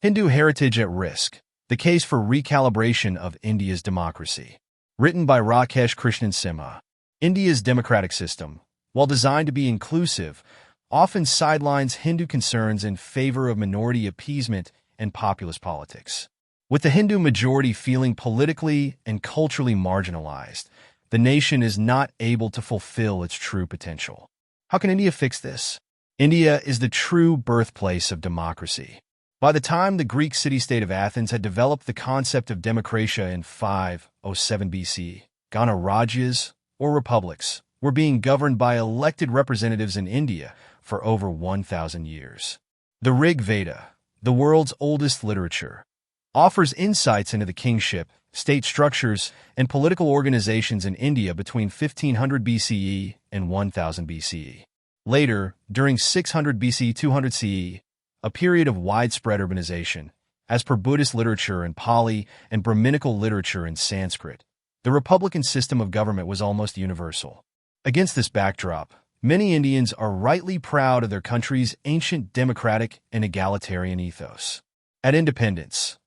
Hindu Heritage at Risk: The Case for Recalibration of India's Democracy. Written by Rakesh Krishnan Simha. India's democratic system, while designed to be inclusive, often sidelines Hindu concerns in favor of minority appeasement and populist politics. With the Hindu majority feeling politically and culturally marginalized, the nation is not able to fulfill its true potential. How can India fix this? India is the true birthplace of democracy. By the time the Greek city-state of Athens had developed the concept of demokratia in 507 BC, Ganarajas, or republics, were being governed by elected representatives in India for over 1,000 years. The Rig Veda, the world's oldest literature, offers insights into the kingship, state structures, and political organizations in India between 1500 BCE and 1000 BCE. Later, during 600 BC 200 CE, a period of widespread urbanization, as per Buddhist literature in Pali and Brahminical literature in Sanskrit, the republican system of government was almost universal. Against this backdrop, many Indians are rightly proud of their country's ancient democratic and egalitarian ethos. At independence,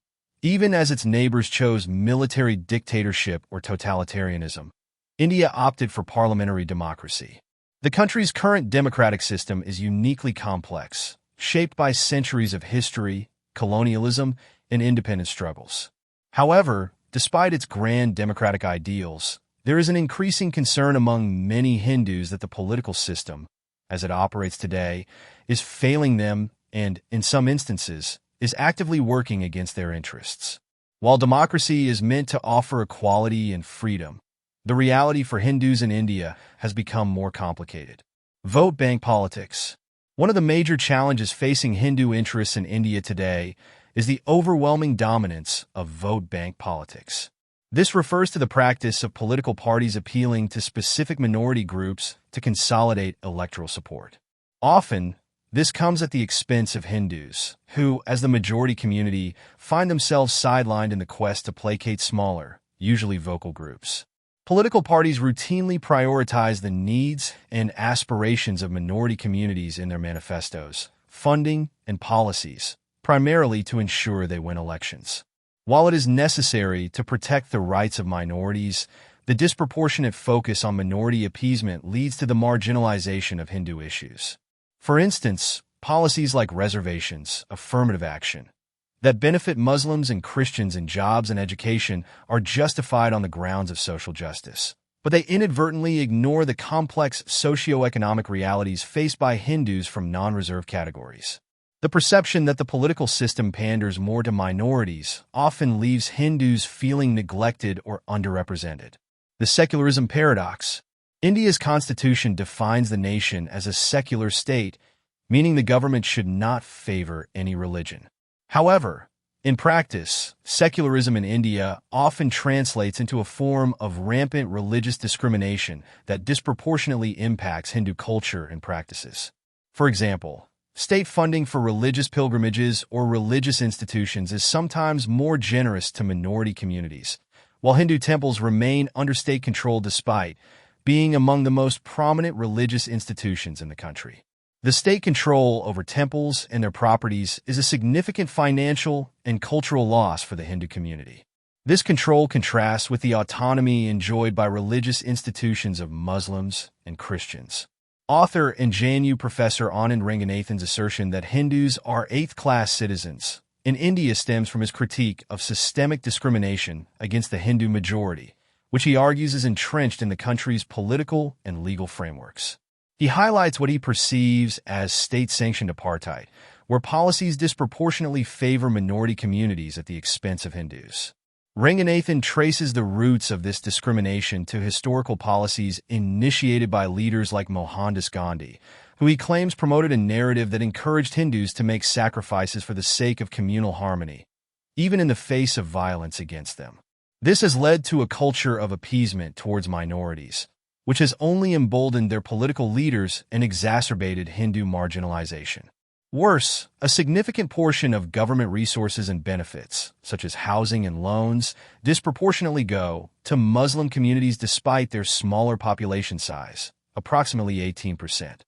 even as its neighbors chose military dictatorship or totalitarianism, India opted for parliamentary democracy. The country's current democratic system is uniquely complex, shaped by centuries of history, colonialism, and independence struggles. However, despite its grand democratic ideals, there is an increasing concern among many Hindus that the political system, as it operates today, is failing them and, in some instances, is actively working against their interests. While democracy is meant to offer equality and freedom, the reality for Hindus in India has become more complicated. Vote bank politics. One of the major challenges facing Hindu interests in India today is the overwhelming dominance of vote bank politics. This refers to the practice of political parties appealing to specific minority groups to consolidate electoral support. Often, this comes at the expense of Hindus, who, as the majority community, find themselves sidelined in the quest to placate smaller, usually vocal groups. Political parties routinely prioritize the needs and aspirations of minority communities in their manifestos, funding, and policies, primarily to ensure they win elections. While it is necessary to protect the rights of minorities, the disproportionate focus on minority appeasement leads to the marginalization of Hindu issues. For instance, policies like reservations, affirmative action, that benefit Muslims and Christians in jobs and education are justified on the grounds of social justice, but they inadvertently ignore the complex socioeconomic realities faced by Hindus from non-reserved categories. The perception that the political system panders more to minorities often leaves Hindus feeling neglected or underrepresented. The secularism paradox. India's constitution defines the nation as a secular state, meaning the government should not favor any religion. However, in practice, secularism in India often translates into a form of rampant religious discrimination that disproportionately impacts Hindu culture and practices. For example, state funding for religious pilgrimages or religious institutions is sometimes more generous to minority communities, while Hindu temples remain under state control despite being among the most prominent religious institutions in the country. The state control over temples and their properties is a significant financial and cultural loss for the Hindu community. This control contrasts with the autonomy enjoyed by religious institutions of Muslims and Christians. Author and JNU professor Anand Ranganathan's assertion that Hindus are eighth-class citizens in India stems from his critique of systemic discrimination against the Hindu majority, which he argues is entrenched in the country's political and legal frameworks. He highlights what he perceives as state-sanctioned apartheid, where policies disproportionately favor minority communities at the expense of Hindus. Ranganathan traces the roots of this discrimination to historical policies initiated by leaders like Mohandas Gandhi, who he claims promoted a narrative that encouraged Hindus to make sacrifices for the sake of communal harmony, even in the face of violence against them. This has led to a culture of appeasement towards minorities, which has only emboldened their political leaders and exacerbated Hindu marginalization. Worse, a significant portion of government resources and benefits, such as housing and loans, disproportionately go to Muslim communities despite their smaller population size, approximately 18%.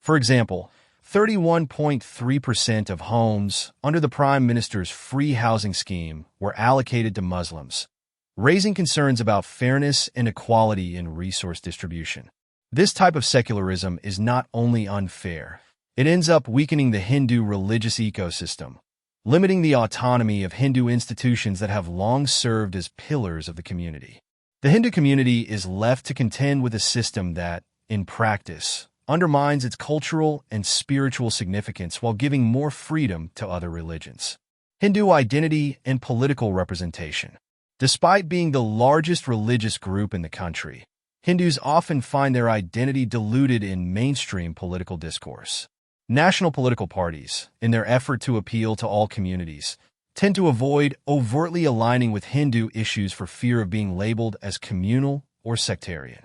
For example, 31.3% of homes under the Prime Minister's free housing scheme were allocated to Muslims, raising concerns about fairness and equality in resource distribution. This type of secularism is not only unfair, it ends up weakening the Hindu religious ecosystem, limiting the autonomy of Hindu institutions that have long served as pillars of the community. The Hindu community is left to contend with a system that, in practice, undermines its cultural and spiritual significance while giving more freedom to other religions. Hindu identity and political representation. Despite being the largest religious group in the country, Hindus often find their identity diluted in mainstream political discourse. National political parties, in their effort to appeal to all communities, tend to avoid overtly aligning with Hindu issues for fear of being labeled as communal or sectarian.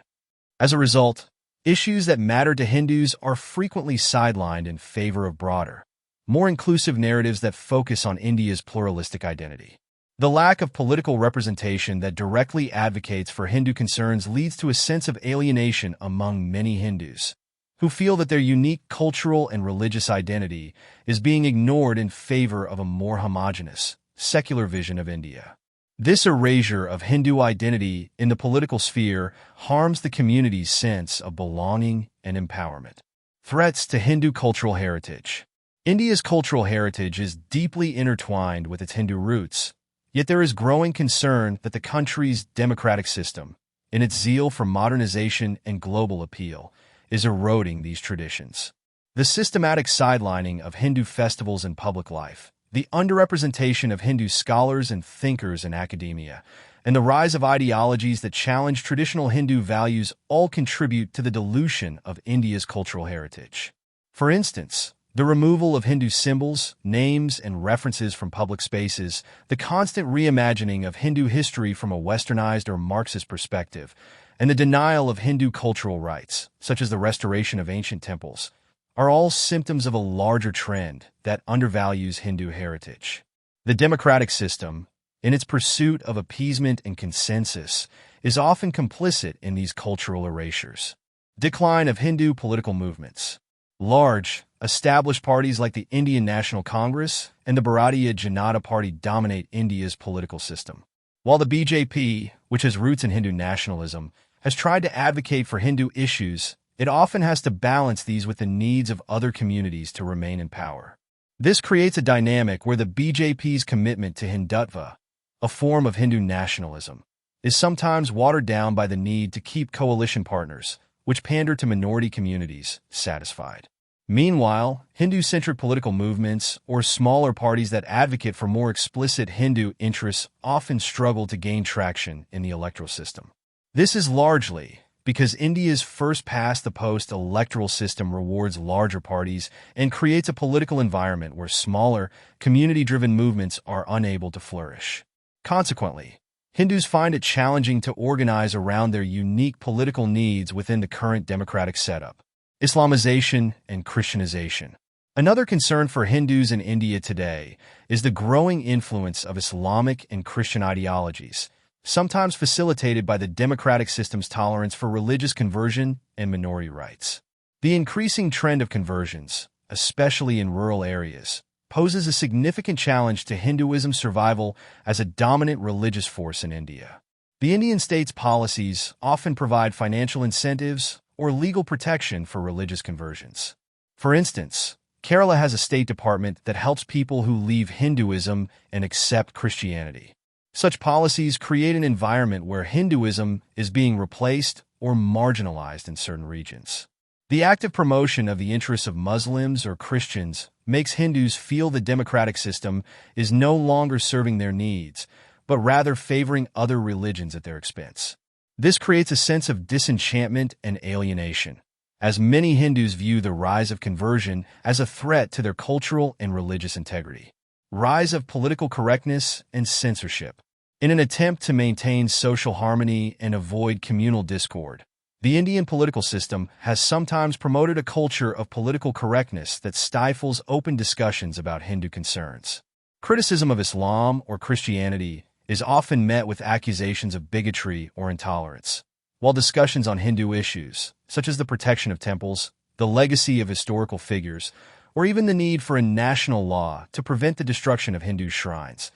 As a result, issues that matter to Hindus are frequently sidelined in favor of broader, more inclusive narratives that focus on India's pluralistic identity. The lack of political representation that directly advocates for Hindu concerns leads to a sense of alienation among many Hindus, who feel that their unique cultural and religious identity is being ignored in favor of a more homogeneous, secular vision of India. This erasure of Hindu identity in the political sphere harms the community's sense of belonging and empowerment. Threats to Hindu cultural heritage. India's cultural heritage is deeply intertwined with its Hindu roots, yet there is growing concern that the country's democratic system, in its zeal for modernization and global appeal, is eroding these traditions. The systematic sidelining of Hindu festivals in public life, the underrepresentation of Hindu scholars and thinkers in academia, and the rise of ideologies that challenge traditional Hindu values all contribute to the dilution of India's cultural heritage. For instance, the removal of Hindu symbols, names, and references from public spaces, the constant reimagining of Hindu history from a westernized or Marxist perspective, and the denial of Hindu cultural rights, such as the restoration of ancient temples, are all symptoms of a larger trend that undervalues Hindu heritage. The democratic system, in its pursuit of appeasement and consensus, is often complicit in these cultural erasures. Decline of Hindu political movements. Large, established parties like the Indian National Congress and the Bharatiya Janata Party dominate India's political system. While the BJP, which has roots in Hindu nationalism, has tried to advocate for Hindu issues, it often has to balance these with the needs of other communities to remain in power. This creates a dynamic where the BJP's commitment to Hindutva, a form of Hindu nationalism, is sometimes watered down by the need to keep coalition partners, which pander to minority communities, satisfied. Meanwhile, Hindu-centric political movements or smaller parties that advocate for more explicit Hindu interests often struggle to gain traction in the electoral system. This is largely because India's first-past-the-post electoral system rewards larger parties and creates a political environment where smaller, community-driven movements are unable to flourish. Consequently, Hindus find it challenging to organize around their unique political needs within the current democratic setup. Islamization and Christianization. Another concern for Hindus in India today is the growing influence of Islamic and Christian ideologies, sometimes facilitated by the democratic system's tolerance for religious conversion and minority rights. The increasing trend of conversions, especially in rural areas, poses a significant challenge to Hinduism's survival as a dominant religious force in India. The Indian state's policies often provide financial incentives or legal protection for religious conversions. For instance, Kerala has a state department that helps people who leave Hinduism and accept Christianity. Such policies create an environment where Hinduism is being replaced or marginalized in certain regions. The active promotion of the interests of Muslims or Christians makes Hindus feel the democratic system is no longer serving their needs, but rather favoring other religions at their expense. This creates a sense of disenchantment and alienation, as many Hindus view the rise of conversion as a threat to their cultural and religious integrity. Rise of political correctness and censorship. In an attempt to maintain social harmony and avoid communal discord, the Indian political system has sometimes promoted a culture of political correctness that stifles open discussions about Hindu concerns. Criticism of Islam or Christianity is often met with accusations of bigotry or intolerance, while discussions on Hindu issues, such as the protection of temples, the legacy of historical figures, or even the need for a national law to prevent the destruction of Hindu shrines,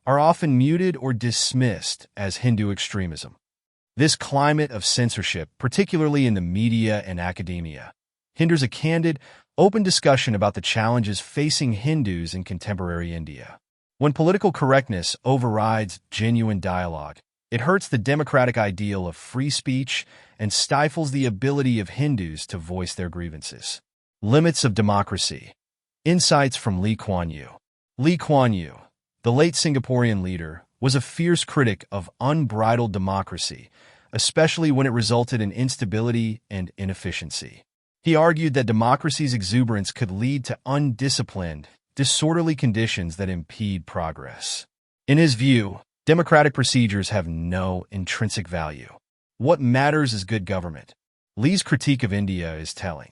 are often muted or dismissed as Hindu extremism. This climate of censorship, particularly in the media and academia, hinders a candid, open discussion about the challenges facing Hindus in contemporary India. When political correctness overrides genuine dialogue, it hurts the democratic ideal of free speech and stifles the ability of Hindus to voice their grievances. Limits of democracy. Insights from Lee Kuan Yew. Lee Kuan Yew, the late Singaporean leader, was a fierce critic of unbridled democracy, especially when it resulted in instability and inefficiency. He argued that democracy's exuberance could lead to undisciplined, disorderly conditions that impede progress. In his view, democratic procedures have no intrinsic value. What matters is good government. Lee's critique of India is telling.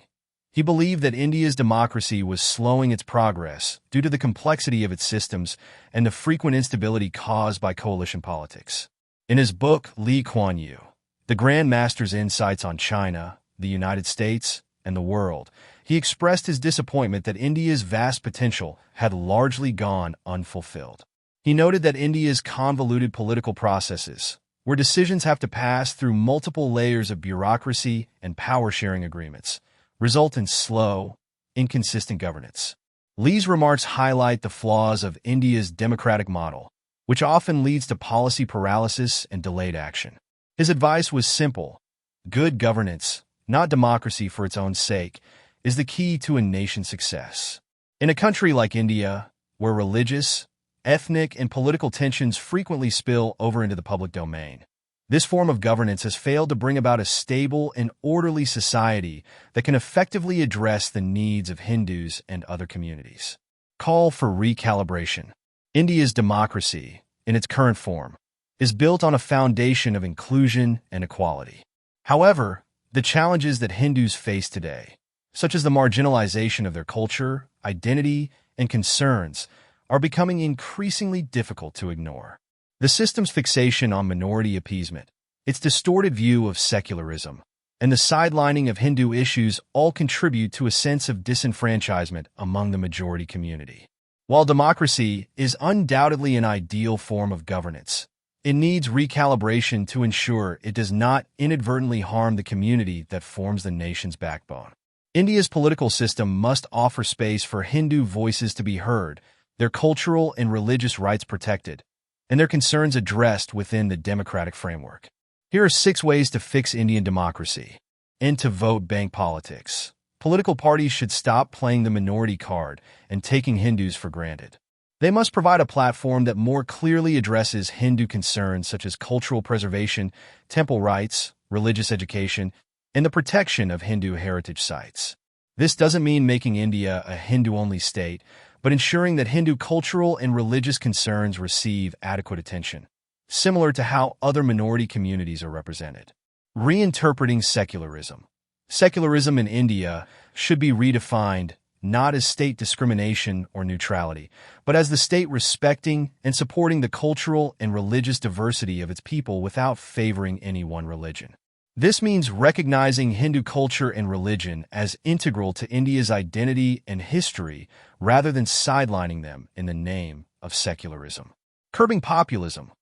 He believed that India's democracy was slowing its progress due to the complexity of its systems and the frequent instability caused by coalition politics. In his book, Lee Kuan Yew, The Grand Master's Insights on China, the United States, and the World, he expressed his disappointment that India's vast potential had largely gone unfulfilled. He noted that India's convoluted political processes, where decisions have to pass through multiple layers of bureaucracy and power-sharing agreements, result in slow, inconsistent governance. Lee's remarks highlight the flaws of India's democratic model, which often leads to policy paralysis and delayed action. His advice was simple: good governance, not democracy for its own sake, is the key to a nation's success. In a country like India, where religious, ethnic, and political tensions frequently spill over into the public domain, this form of governance has failed to bring about a stable and orderly society that can effectively address the needs of Hindus and other communities. Call for recalibration. India's democracy, in its current form, is built on a foundation of inclusion and equality. However, the challenges that Hindus face today, such as the marginalization of their culture, identity, and concerns, are becoming increasingly difficult to ignore. The system's fixation on minority appeasement, its distorted view of secularism, and the sidelining of Hindu issues all contribute to a sense of disenfranchisement among the majority community. While democracy is undoubtedly an ideal form of governance, it needs recalibration to ensure it does not inadvertently harm the community that forms the nation's backbone. India's political system must offer space for Hindu voices to be heard, their cultural and religious rights protected, and their concerns addressed within the democratic framework. Here are 6 ways to fix Indian democracy. End to vote bank politics. Political parties should stop playing the minority card and taking Hindus for granted. They must provide a platform that more clearly addresses Hindu concerns such as cultural preservation, temple rights, religious education, and the protection of Hindu heritage sites. This doesn't mean making India a Hindu-only state, but ensuring that Hindu cultural and religious concerns receive adequate attention, similar to how other minority communities are represented. Reinterpreting secularism. Secularism in India should be redefined not as state discrimination or neutrality, but as the state respecting and supporting the cultural and religious diversity of its people without favoring any one religion. This means recognizing Hindu culture and religion as integral to India's identity and history rather than sidelining them in the name of secularism. Curbing populism.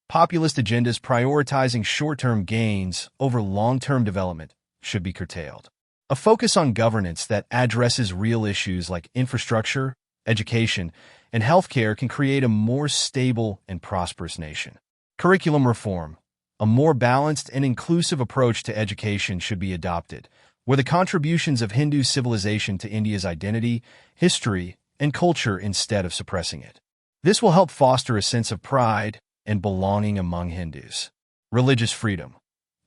Populist agendas prioritizing short-term gains over long-term development should be curtailed. A focus on governance that addresses real issues like infrastructure, education, and healthcare can create a more stable and prosperous nation. Curriculum reform. A more balanced and inclusive approach to education should be adopted, where the contributions of Hindu civilization to India's identity, history, and culture instead of suppressing it. This will help foster a sense of pride and belonging among Hindus. Religious freedom.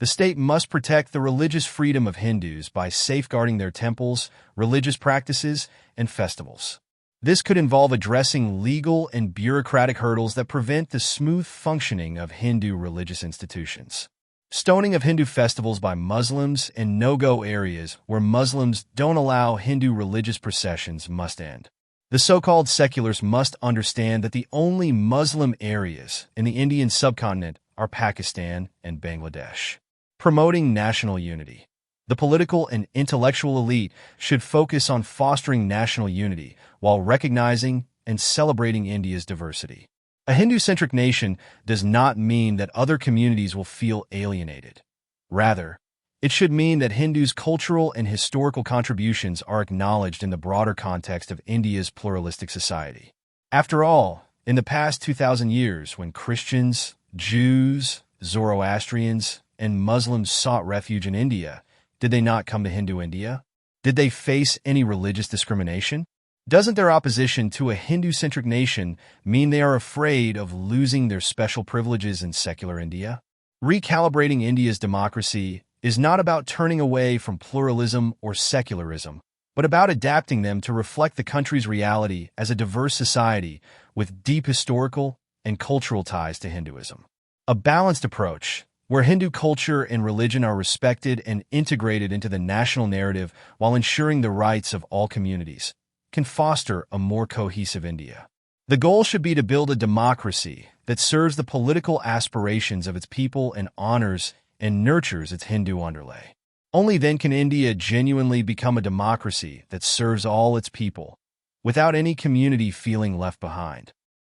The state must protect the religious freedom of Hindus by safeguarding their temples, religious practices, and festivals. This could involve addressing legal and bureaucratic hurdles that prevent the smooth functioning of Hindu religious institutions. Stoning of Hindu festivals by Muslims and no-go areas where Muslims don't allow Hindu religious processions must end. The so-called secularists must understand that the only Muslim areas in the Indian subcontinent are Pakistan and Bangladesh. Promoting national unity. The political and intellectual elite should focus on fostering national unity while recognizing and celebrating India's diversity. A Hindu-centric nation does not mean that other communities will feel alienated. Rather, it should mean that Hindus' cultural and historical contributions are acknowledged in the broader context of India's pluralistic society. After all, in the past 2,000 years, when Christians, Jews, Zoroastrians, and Muslims sought refuge in India, did they not come to Hindu India? Did they face any religious discrimination? Doesn't their opposition to a Hindu-centric nation mean they are afraid of losing their special privileges in secular India? Recalibrating India's democracy is not about turning away from pluralism or secularism, but about adapting them to reflect the country's reality as a diverse society with deep historical and cultural ties to Hinduism. A balanced approach, where Hindu culture and religion are respected and integrated into the national narrative while ensuring the rights of all communities, can foster a more cohesive India. The goal should be to build a democracy that serves the political aspirations of its people and honors and nurtures its Hindu underlay. Only then can India genuinely become a democracy that serves all its people, without any community feeling left behind.